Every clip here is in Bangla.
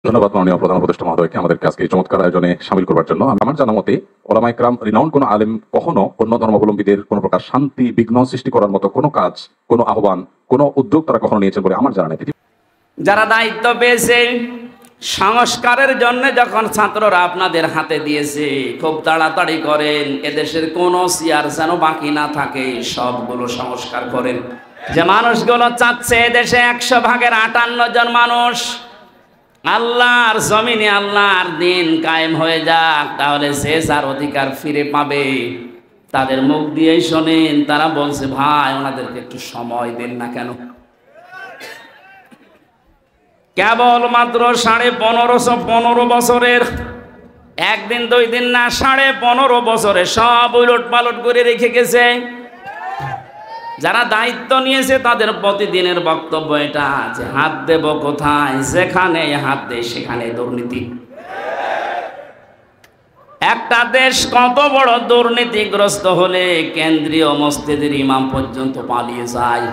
ধন্যবাদ মাননীয় প্রধান উপদেষ্টা মহোদয়কে আমাদেরকে আজকে এই চমৎকার আয়োজনে শামিল করবার জন্য। আমার জানা মতে ওলামায়ে কেরাম রিনাউন্ড কোনো আলেম কখনো অন্য ধর্মাবলম্বীদের কোনো প্রকার শান্তি বিঘ্ন সৃষ্টি করার মতো কোনো কাজ, কোনো আহ্বান, কোনো উদ্যোগ তারা কখনো নিয়েছেন বলে আমার জানা নেই। যারা দায়িত্ব পেয়েছে সংস্কারের জন্য, যখন ছাত্ররা আপনাদের হাতে দিয়েছে, খুব তাড়াতাড়ি করেন, এদেশের কোনো চেয়ার যেন বাকি না থাকে, সবগুলো সংস্কার করেন। যে মানুষগুলো চাচ্ছে এদেশে 100 ভাগের 58 জন মানুষ আল্লাহর জমিনে আল্লাহর দিন কায়েম হয়ে যাক, তাহলে সে যার অধিকার ফিরে পাবে। তাদের মুখ দিয়েই শোনেন, তারা বলছে ভাই ওনাদেরকে একটু সময় দেন না কেন। কেবল মাত্র 1515 বছরের, একদিন দুই দিন না, 15.5 বছরে সব উলট পালট করে রেখে গেছে। যারা দায়িত্ব নিয়েছে তাদের প্রতিদিনের বক্তব্য এটা যে হাত দেব কোথায়, যেখানে হাত দেয় সেখানে দুর্নীতি। একটা দেশ কত বড় দুর্নীতিগ্রস্ত হলে কেন্দ্রীয় মসজিদের ইমাম পর্যন্ত পালিয়ে যায়।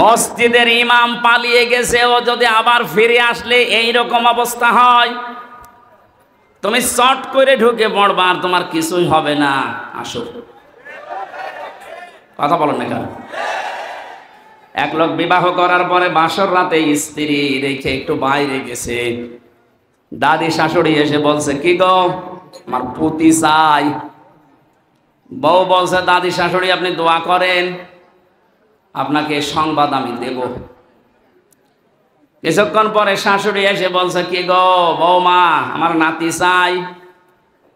মসজিদের ইমাম পালিয়ে গেছে, ও যদি আবার ফিরে আসলে এই রকম অবস্থা হয়, তুমি শর্ট করে ঢুকে পড়বা আর তোমার কিছুই হবে না। আসো, কথা বলেন না কেন? এক লোক বিবাহ করার পরে বাসর রাতে স্ত্রী রেখে একটু বাইরে গেছে, দাদি শাশুড়ি এসে বলছে কি গো আমার পুতি চাই। বউ বলছে দাদি শাশুড়ি আপনি দোয়া করেন, আপনাকে সংবাদ আমি দেব। কিছুক্ষণ পরে শাশুড়ি এসে বলছে কি গো বৌমা আমার নাতি চাই।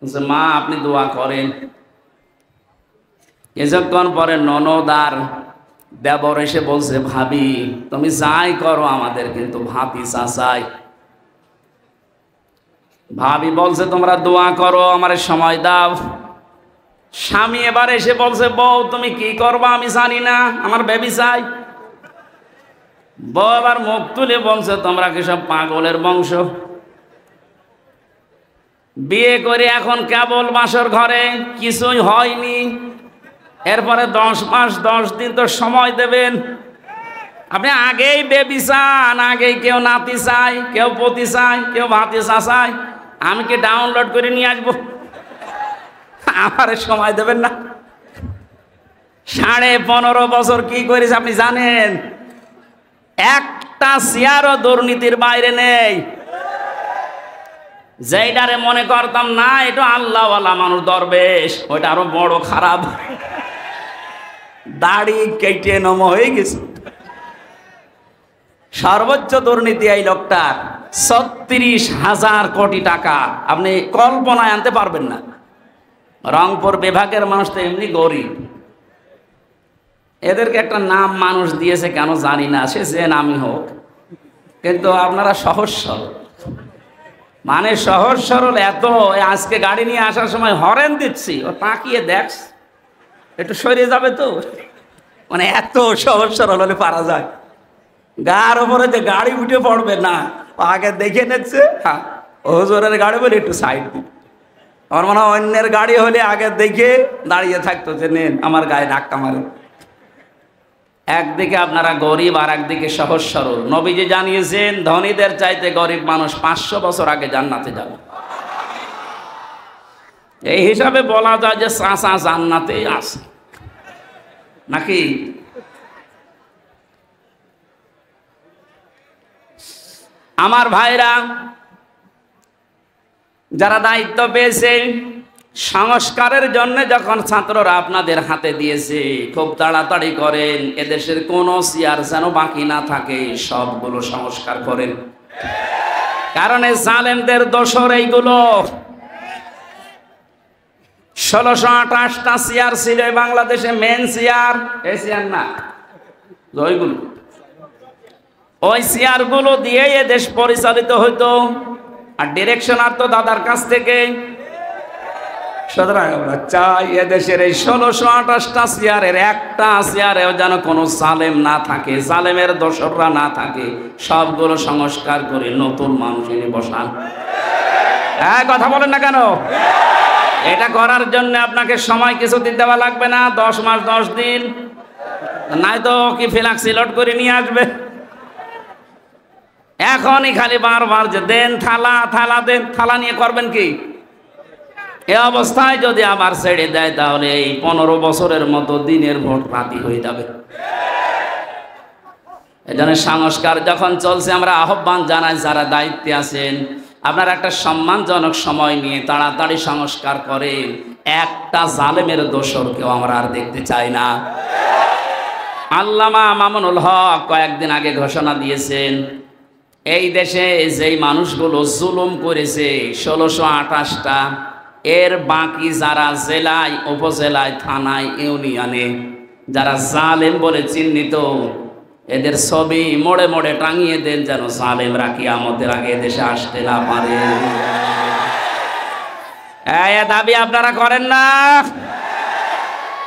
বলছে মা আপনি দোয়া করেন। কিছুক্ষণ পরে ননদ আর দেবর এসে বলছে ভাবি তুমি যাই করো আমাদের কিন্তু ভাতিজা চাই। ভাবি বলছে তোমরা দোয়া করো আমার সময় দাও। স্বামী এবার এসে বলছে বউ তুমি কি করবা আমি জানি না, আমার বেবি চাই। বউ আবার মুখ তুলে বলছে তোমরা কি সব পাগলের বংশ? বিয়ে করে এখন কেবল বাসর ঘরে, কিছুই হয়নি, এরপরে 10 মাস 10 দিন তো সময় দেবেন। আপনি আগেই বেবি চান, আগেই কেউ নাতি চাই, কেউ পতি চাই, কেউ ভাতিজা চাই। আমি কি ডাউনলোড করে নিয়ে আসবো? আমার সময় দেবেন না। 15.5 বছর কি করেছে আপনি জানেন? একটা চেয়ারও দুর্নীতির বাইরে নেই। যেইটারে মনে করতাম না এটা আল্লাহওয়ালা মানুষ দরবেশ, ওইটা আরো বড় খারাপ, দাড়ি কেটে নম হয়ে গেছে। সর্বোচ্চ দুর্নীতি এই লোকটার 36,000 কোটি টাকা, আপনি কল্পনায় আনতে পারবেন না। রংপুর বিভাগের মানুষ তো এমনি গরিব, এদেরকে একটা নাম মানুষ দিয়েছে কেন জানি না, সে যে নামই হোক, কিন্তু আপনারা সহজ সরল, মানে সহজ সরল এত। আজকে গাড়ি নিয়ে আসার সময় হরেন দিচ্ছি, ও তাকিয়ে দেখ একটু সরিয়ে যাবে তো, মানে এত সহজ সরল হলে পারা যায়। গার উপরে যে গাড়ি উঠে পড়বে না, আগে দেখে নিচ্ছে হ্যাঁ হুজুরের গাড়ি বলে একটু সাইড দিন। আমার মনে হয় অন্যের গাড়ি হলে আগে দেখে দাঁড়িয়ে থাকতো যে নেন আমার গায়ে ধাক্কা মারে। একদিকে আপনারা গরিব আর একদিকে সহজ সরল। নবীজি জানিয়েছেন ধনীদের চাইতে গরিব মানুষ 500 বছর আগে জান্নাতে যাবে। এই হিসাবে বলা যায় যে চাচা জান্নাতে আছে নাকি? আমার ভাইরা যারা দায়িত্ব পেয়েছে সংস্কারের জন্য, যখন ছাত্ররা আপনাদের হাতে দিয়েছে, খুব তাড়াতাড়ি করেন, এদেশের কোনো চেয়ার যেন বাকি না থাকে, সবগুলো সংস্কার করেন। কারণ এই জালেমদের দোসর এইগুলো। 1628টা চেয়ার ছিল বাংলাদেশে, মেন চেয়ার, এই চেয়ার না ওইগুলো, ওই চেয়ারগুলো দিয়ে এ দেশ পরিচালিত হইতো, আর ডিরেকশন আর তো দাদার কাছ থেকে। সুতরাং আমরা চাই এদেশের এই 1628টা চেয়ারের একটা চেয়ারেও যেন কোনো জালেম না থাকে, জালেমের দোসররা না থাকে, সবগুলো সংস্কার করে নতুন মানুষ এনে বসান। হ্যাঁ কথা বলেন না কেন? এটা করার জন্য আপনাকে সময় কিছুদিন দেওয়া লাগবে না, 10 মাস 10 দিন, নাই তো কি ফ্লাক্স সিলট করে নিয়ে আসবে। এখনই খালি বারবার যে দেন থালা, থালা দেন, থালা নিয়ে করবেন কি? এ অবস্থায় যদি আবার ছেড়ে দেয় তাহলে এই 15 বছরের মতো দিনের ভোট রাতি হয়ে যাবে। এজন্য সংস্কার যখন চলছে আমরা আহ্বান জানাই যারা দায়িত্বে আছেন, আপনারা একটা সম্মানজনক সময় নিয়ে তাড়াতাড়ি সংস্কার করেন। একটা জালেমের দোসরকেও আমরা আর দেখতে চাই না। আল্লামা মামুনুল হক কয়েকদিন আগে ঘোষণা দিয়েছেন, এই দেশে যেই মানুষগুলো জুলুম করেছে 1628টা, এর বাকি যারা জেলায়, উপজেলায়, থানায়, ইউনিয়নে যারা জালেম বলে চিহ্নিত, এদের ছবি মোড়ে মোড়ে টাঙিয়ে দেন, যেন জালেমরা কিয়ামতের আগে দেশে আসতে না পারে। এই দাবি আপনারা করেন না?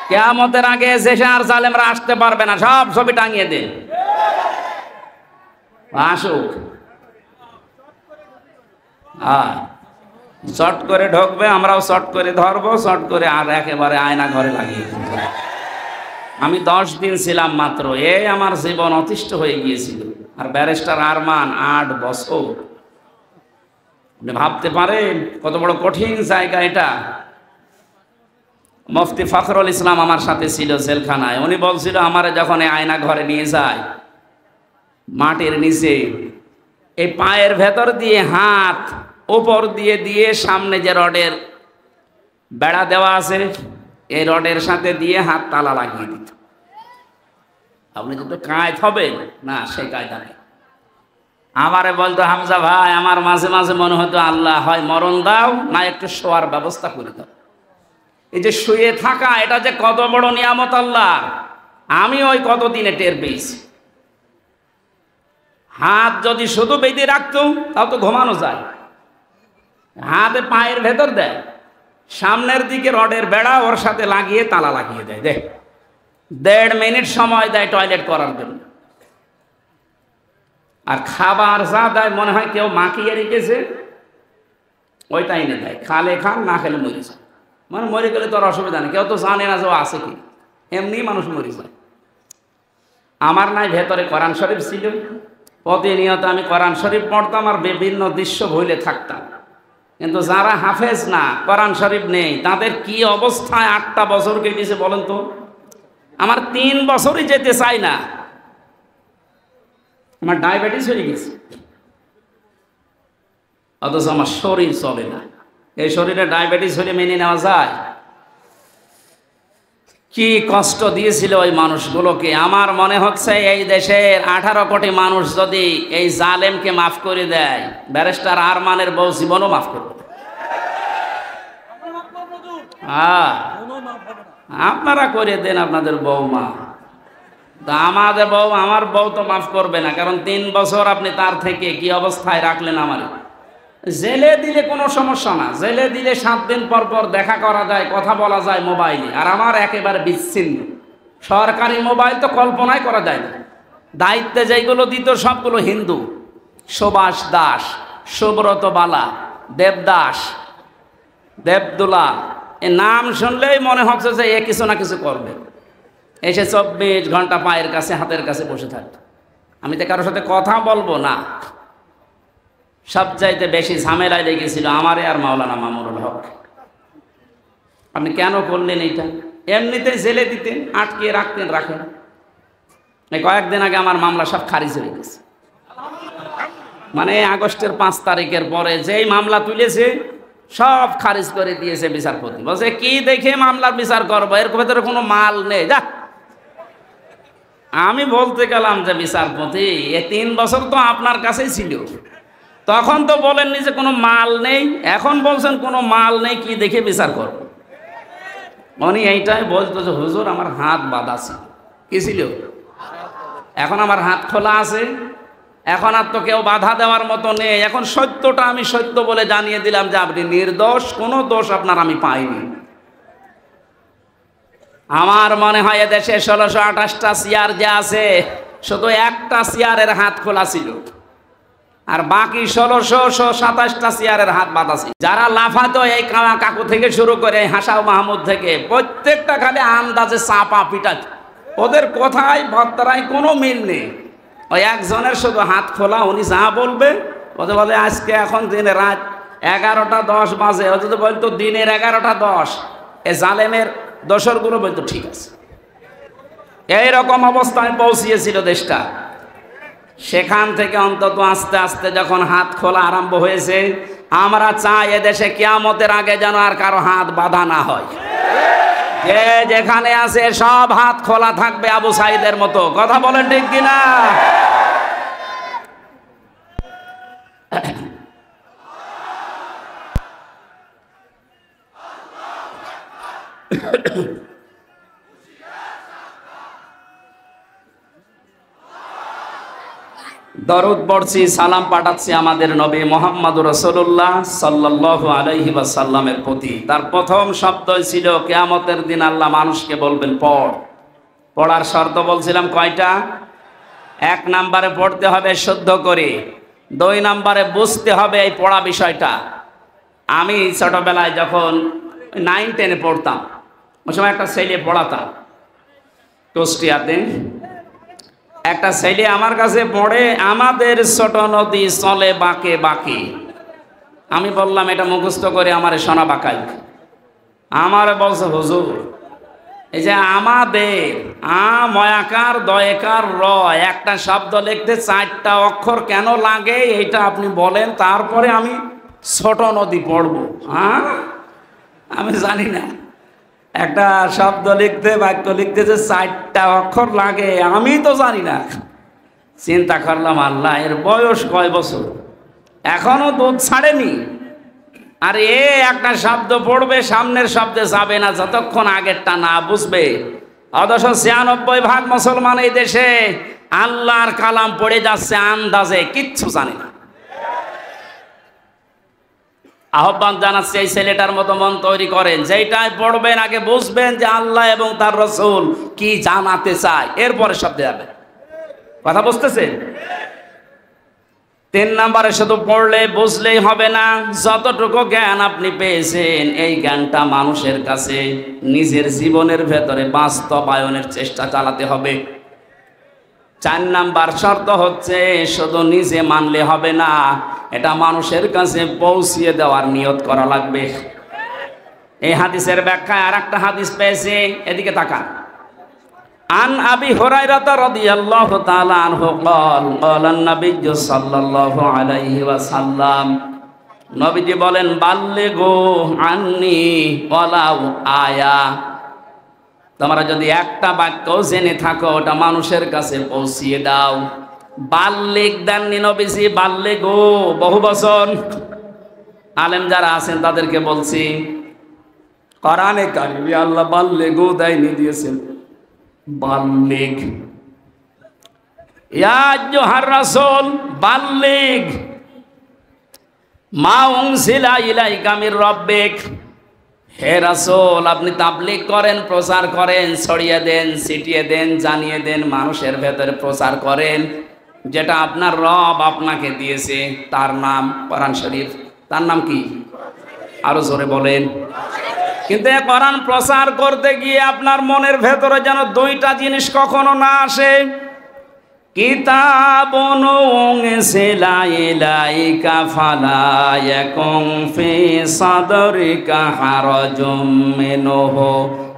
কিয়ামতের আগে দেশে আর জালেমরা আসতে পারবে না, সব ছবি টাঙিয়ে দেন। আসুক, শর্ট করে ঢুকবে, আমরাও শর্ট করে ধরবো, শর্ট করে আর একেবারে আয়না ঘরে লাগিয়ে দেবো। আমি 10 দিন ছিলাম মাত্র, আমার জীবন অতিষ্ঠ হয়ে গিয়েছিল। আর ব্যারিস্টার আরমান 8 বছর। আপনি ভাবতে পারেন কত বড় কঠিন জায়গা এটা। মুফতি ফখরুল ইসলাম আমার সাথে ছিল জেলখানায়। উনি বলছিল আমারে যখন এই আয়না ঘরে নিয়ে যায়, মাটির নিচে এই পায়ের ভেতর দিয়ে হাত উপর দিয়ে দিয়ে সামনে যে রডের বেড়া দেওয়া আছে, এই রডের সাথে দিয়ে হাত তালা লাগিয়ে দিত। আপনি যদি কায়দ হবেন না, সেই কায়দা নেই। আমারে বলতো, হামজা ভাই, আমার মাঝে মাঝে মনে হতো আল্লাহ হয় মরণ দাও, না একটু শোয়ার ব্যবস্থা করে দাও। এই যে শুয়ে থাকা, এটা যে কত বড় নিয়ামত আল্লাহ, আমি ওই কতদিনে টের পেয়েছি। হাত যদি শুধু বেঁধে রাখতো তাও তো ঘুমানো যায়। হাতে পায়ের ভেতর দেয়, সামনের দিকে রডের বেড়া ওর সাথে লাগিয়ে তালা লাগিয়ে দেয়। দেখ, 1.5 মিনিট সময় দেয় টয়লেট করার জন্য। আর খাবার যা দেয় মনে হয় কেউ মাখিয়ে রেখেছে, ওইটা এনে দেয়। খালে খান, না খেলে মরে যায়। মানে মরে গেলে তো আর অসুবিধা নেই, কেউ তো জানে না যে ও আছে কি, এমনি মানুষ মরে যায়। আমার নাই ভেতরে কোরআন শরীফ ছিল, প্রতিনিয়ত আমি কোরআন শরীফ পড়তাম আর বিভিন্ন দৃশ্য ভুলে থাকতাম। কিন্তু যারা হাফেজ না, কোরআন শরীফ নেই, তাদের কি অবস্থায় 8টা বছর কেটেছে বলেন তো? আমার 3 বছরই যেতে চাই না, আমার ডায়াবেটিস হয়ে গেছে, অথচ আমার শরীর চলে না। এই শরীরে ডায়াবেটিস হলে মেনে নেওয়া যায়? কি কষ্ট দিয়েছিল ওই মানুষগুলোকে। আমার মনে হচ্ছে এই দেশের 18 কোটি মানুষ যদি এই জালেমকে মাফ করে দেয়, ব্যারিস্টার আরমানের বউ জীবনও মাফ করবে। আপনারা করে দেন আপনাদের বউমা, আমাদের বউ, আমার বউ তো মাফ করবে না, কারণ 3 বছর আপনি তার থেকে কি অবস্থায় রাখলেন। আমার জেলে দিলে কোনো সমস্যা না, জেলে দিলে 7 দিন পর পর দেখা করা যায়, কথা বলা যায় মোবাইলে। আর আমার একেবারে বিচ্ছিন্ন, সরকারি মোবাইল তো কল্পনাই করা যায় না। দায়িত্বে যেগুলো দিত সবগুলো হিন্দু, সুভাষ দাস, সুব্রত বালা, দেবদাস, দেবদুলা, এ নাম শুনলেই মনে হচ্ছে যে এ কিছু না কিছু করবে। এসে 24 ঘন্টা পায়ের কাছে, হাতের কাছে বসে থাকত। আমি তো কারোর সাথে কথা বলবো না। সবচাইতে বেশি ঝামেলায় লেগেছিল আমারে আর মাওলানা মামুনুল হক। আপনি কেন করলেন এইটা? এমনিতেই জেলে দিতেন, আটকিয়ে রাখতেন, রাখেন। এই কয়েকদিন আগে আমার মামলা সব খারিজ হয়ে গেছে। মানে আগস্টের 5 তারিখের পরে যেই মামলা তুলেছে সব খারিজ করে দিয়েছে বিচারপতি। বলছে কি দেখে মামলার বিচার করবো, এর ভেতরে কোনো মাল নেই, যা। আমি বলতে গেলাম যে বিচারপতি, এ 3 বছর তো আপনার কাছেই ছিল, তখন তো বলেননি যে কোনো মাল নেই, এখন বলছেন কোনো মাল নেই, কি দেখে বিচার করব? উনি এইটাই বলতো যে হুজুর আমার হাত বাঁধা ছিল। কি ছিল? এখন আমার হাত খোলা আছে, এখন আর তো কেউ বাধা দেওয়ার মতো নেই। এখন সত্যটা আমি সত্য বলে জানিয়ে দিলাম যে আপনি নির্দোষ, কোনো দোষ আপনার আমি পাইনি। আমার মনে হয় এদেশে 1628টা চেয়ার যে আছে, শুধু একটা চেয়ারের হাত খোলা ছিল, আর বাকি 1627টা চেয়ারের হাত বাঁধা ছিল। যারা লাফাতো এই কাকু থেকে শুরু করে হাসাও মাহমুদ থেকে, প্রত্যেকটা খালি আন্দাজে চাপা পিটা, ওদের কথায় বার্তায় কোনো মিল নেই। ওই একজনের শুধু হাত খোলা, উনি যা বলবে ওদের বলে আজকে এখন দিনে রাত 11:10 বাজে, ও যদি বলতো দিনের 11:10, এ জালেমের দোসরগুলো বলতো ঠিক আছে। এইরকম অবস্থায় পৌঁছিয়েছিল দেশটা। সেখান থেকে অন্তত আস্তে আস্তে যখন হাত খোলা আরম্ভ হয়েছে, আমরা চাই এদেশে কিয়ামতের আগে যেন আর কারো হাত বাঁধা না হয়। যে যেখানে আছে সব হাত খোলা থাকবে আবু সাইদের মতো। কথা বলেন ঠিক কিনা? দরুদ পড়ছি, সালাম পাঠাচ্ছি আমাদের নবী মুহাম্মদুর রাসূলুল্লাহ সাল্লাল্লাহু আলাইহি ওয়াসাল্লামের প্রতি। তার প্রথম শব্দই ছিল কিয়ামতের দিন আল্লাহ মানুষকে বলবেন পড়। পড়ার শর্ত বলছিলাম কয়টা? 1 নম্বরে পড়তে হবে শুদ্ধ করে, 2 নম্বরে বুঝতে হবে এই পড়া বিষয়টা। আমি ছোটবেলায় যখন 9-10-এ পড়তাম, ওই সময় একটা ছেলে পড়াতাম কুষ্টিয়াতে। একটা ছেলে আমার কাছে পড়ে, আমাদের ছোট নদী চলে বাঁকে বাঁকে। আমি বললাম এটা মুখস্থ করে আমার সোনা বাঁকাই। আমার বলছে হুজুর এই যে আমাদের ময়াকার দয়কার র একটা শব্দ লিখতে 4টা অক্ষর কেন লাগে এটা আপনি বলেন, তারপরে আমি ছোট নদী পড়বো। আমি জানি না একটা শব্দ লিখতে, বাক্য লিখতে যে 4টা অক্ষর লাগে আমি তো জানি না। চিন্তা করলাম আল্লাহ এর বয়স কয় বছর, এখনো দুধ ছাড়েনি, আর এ একটা শব্দ পড়বে সামনের শব্দে যাবে না যতক্ষণ আগেরটা না বুঝবে। অথচ 96% মুসলমান এই দেশে আল্লাহর কালাম পড়ে যাচ্ছে আন্দাজে, কিচ্ছু জানে না। আহ্বান জানাচ্ছি এই ছেলেটার মতো মন তৈরি করেন, যেটাই পড়বেন আগে বুঝবেন যে আল্লাহ এবং তার রাসূল কি জানাতে চায়, এরপরে শব্দে যাবে। কথা বুঝতেছেন? 3 নম্বরে শুধু পড়লে বুঝলেই হবে না, যতটুকু জ্ঞান আপনি পেয়েছেন এই জ্ঞানটা মানুষের কাছে নিজের জীবনের ভেতরে বাস্তবায়নের চেষ্টা চালাতে হবে। 4 নাম্বার শর্ত হচ্ছে শুধু নিজে মানলে হবে না, এটা মানুষের কাছে পৌঁছিয়ে দেওয়ার নিয়ত করা লাগবে। এই হাদিসের ব্যাখ্যায় আর একটা হাদিস পেয়েছি, এদিকে তাকান। আন আবি হুরায়রা রাদিয়াল্লাহু তাআলা আনহু قال قال النبي সাল্লাল্লাহু আলাইহি ওয়াসাল্লাম, নবীজি বলেন বাল্লিগু আন্নি ওয়ালাউ আয়া, তোমরা যদি একটা বাক্য জেনে থাকো ওটা মানুষের কাছে পৌঁছিয়ে দাও। বাল্লিগ দেননি নবীজি, বাল্লিগু বহু বচন। আলেম যারা আছেন তাদেরকে বলছি, কোরআনে কারিমে আল্লাহ বাল্লিগু দেয়নি, দিয়েছেন বাল্লিগ। ইয়া আইয়ুহার রাসূল বাল্লিগ মা উনজিলা ইলাইকা মির রাব্বিক, হে রাসূল আপনি তাবলীগ করেন, প্রচার করেন, ছড়িয়ে দেন, ছিটিয়ে দেন, জানিয়ে দেন, মানুষের ভেতরে প্রচার করেন যেটা আপনার রব আপনাকে দিয়েছে, তার নাম কোরআন শরীফ। তার নাম কি? আরো জোরে বলেন। কিন্তু এই কোরআন প্রচার করতে গিয়ে আপনার মনের ভেতরে যেন 2টা জিনিস কখনো না আসে। কিতাবুন উনজিলা ইলাইকা ফালা ইয়াকুন ফি সাদরিকা হারাজুম মিনহু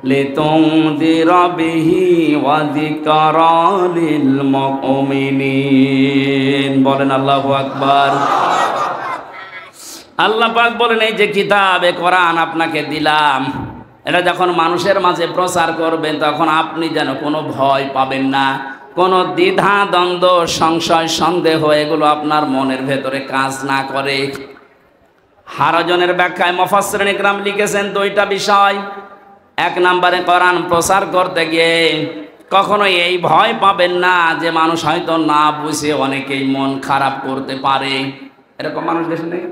লিতুনযিরা বিহি ওয়া যিকরা লিল মুমিনিন। বলেন আল্লাহু আকবার। আল্লাহ পাক বলেন এই যে কিতাবে কোরআন আপনাকে দিলাম, এটা যখন মানুষের মাঝে প্রচার করবেন তখন আপনি যেন কোনো ভয় পাবেন না, কোনো দ্বিধা দ্বন্দ্ব সংশয় সন্দেহ এগুলো আপনার মনের ভেতরে কাজ না করে। হারাজনের ব্যাখ্যায় মুফাসসিরিন ইকরাম লিখেছেন 2টা বিষয়। 1 নম্বরে কোরআন প্রচার করতে গিয়ে কখনো এই ভয় পাবেন না যে মানুষ হয়তো না বুঝে অনেকেই মন খারাপ করতে পারে। এরকম মানুষ দেশে নেই?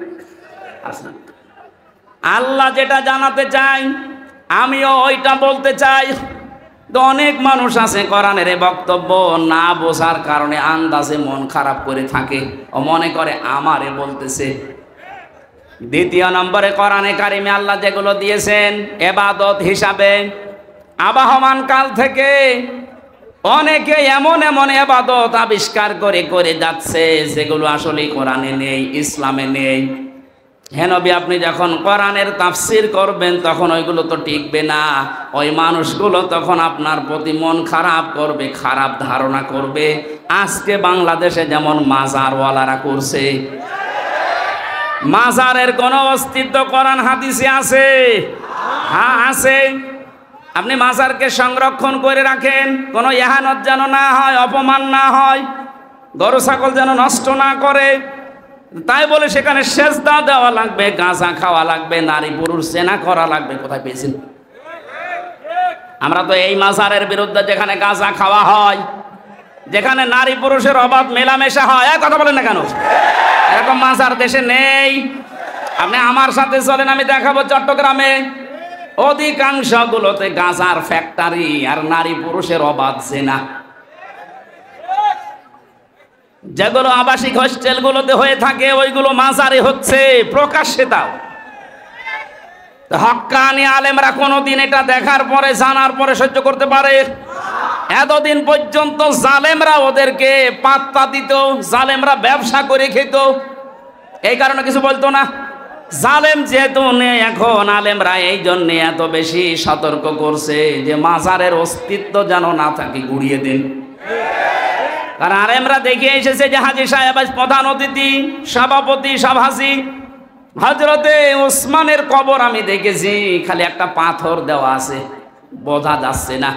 আচ্ছা, আল্লাহ যেটা জানাতে চাই আমিও ওইটা বলতে চাই। তো অনেক মানুষ আছে কোরআনের এই বক্তব্য না বোঝার কারণে আন্দাজে মন খারাপ করে থাকে, ও মনে করে আমারে বলতেছে। 2 নম্বরে কোরআনে কারিমে আল্লাহ যেগুলো দিয়েছেন ইবাদত হিসাবে আবাহমান কাল থেকে অনেকে এমন এমন ইবাদত আবিষ্কার করে করে যাচ্ছে যেগুলো আসলে কোরআনে নেই, ইসলামে নেই। হে নবী, আপনি যখন কোরআনের তাফসির করবেন তখন ওইগুলো তো টিকবে না। ওই মানুষগুলো তখন আপনার প্রতি মন খারাপ করবে, খারাপ ধারণা করবে। আজকে বাংলাদেশে যেমন মাজারওয়ালারা করছে, মাজারের কোন অস্তিত্ব কোরআন হাদিসে আছে? হ্যাঁ আছে। আপনি মাজারকে সংরক্ষণ করে রাখেন, কোনো ইহানত যেন না হয়, অপমান না হয়, গরু ছাগল যেন নষ্ট না করে। তাই বলে সেখানে সেজদা দেওয়া লাগবে, গাঁজা খাওয়া লাগবে, নারী পুরুষ চেনা করা লাগবে। কোথায় পেয়েছেন? আমরা তো এই মাজারের বিরুদ্ধে, যেখানে গাঁজা খাওয়া হয়, যেখানে নারী পুরুষের অবাধ মেলামেশা হয়। কথা বলেন না কেন? এরকম মাজার দেশে নেই। আপনি আমার সাথে চলেন, আমি দেখাবো চট্টগ্রামে অধিকাংশ গুলোতে গাঁজার ফ্যাক্টরি আর নারী পুরুষের অবাধ জেনা। যেগুলো আবাসিক হোস্টেল গুলোতে হয়ে থাকে ওইগুলো মাজারে হচ্ছে, প্রকাশ্যে দাও। হক্কানি আলেমরা কোনদিন এটা দেখার পরে, জানার পরে সহ্য করতে পারে? এতদিন পর্যন্ত জালেমরা ওদেরকে পাত্তা দিত, জালেমরা ব্যবসা করে খেত, এই কারণে কিছু বলতো না। জালেম যেহেতু নেই এখন, আলেমরা এই জন্যে এত বেশি সতর্ক করছে যে মাজারের অস্তিত্ব যেন না থাকে, গুড়িয়ে দিন। কারণ আলেমরা দেখে এসেছে যে হাজী সাহেব আজ প্রধান অতিথি, সভাপতি, সভাসী। হযরতে ওসমানের কবর আমি দেখেছি, খালি একটা পাথর দেওয়া আছে, বোঝা যাচ্ছে না।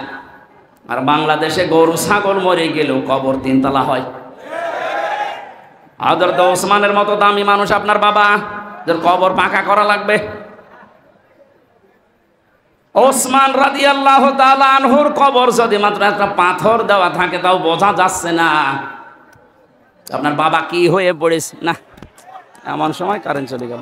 আর বাংলাদেশে গরু ছাগল মরে গেলেও কবর 3 তলা হয়। হযরত ওসমানের মতো দামি মানুষ আপনার বাবা, যার কবর পাকা করা লাগবে। ওসমান রাদিয়াল্লাহু তাআলা আনহুর কবর যদি মাত্র একটা পাথর দেওয়া থাকে, তাও বোঝা যাচ্ছে না আপনার বাবা কি হয়ে পড়েছে। না, এমন সময় কারেন্ট চলে গেল।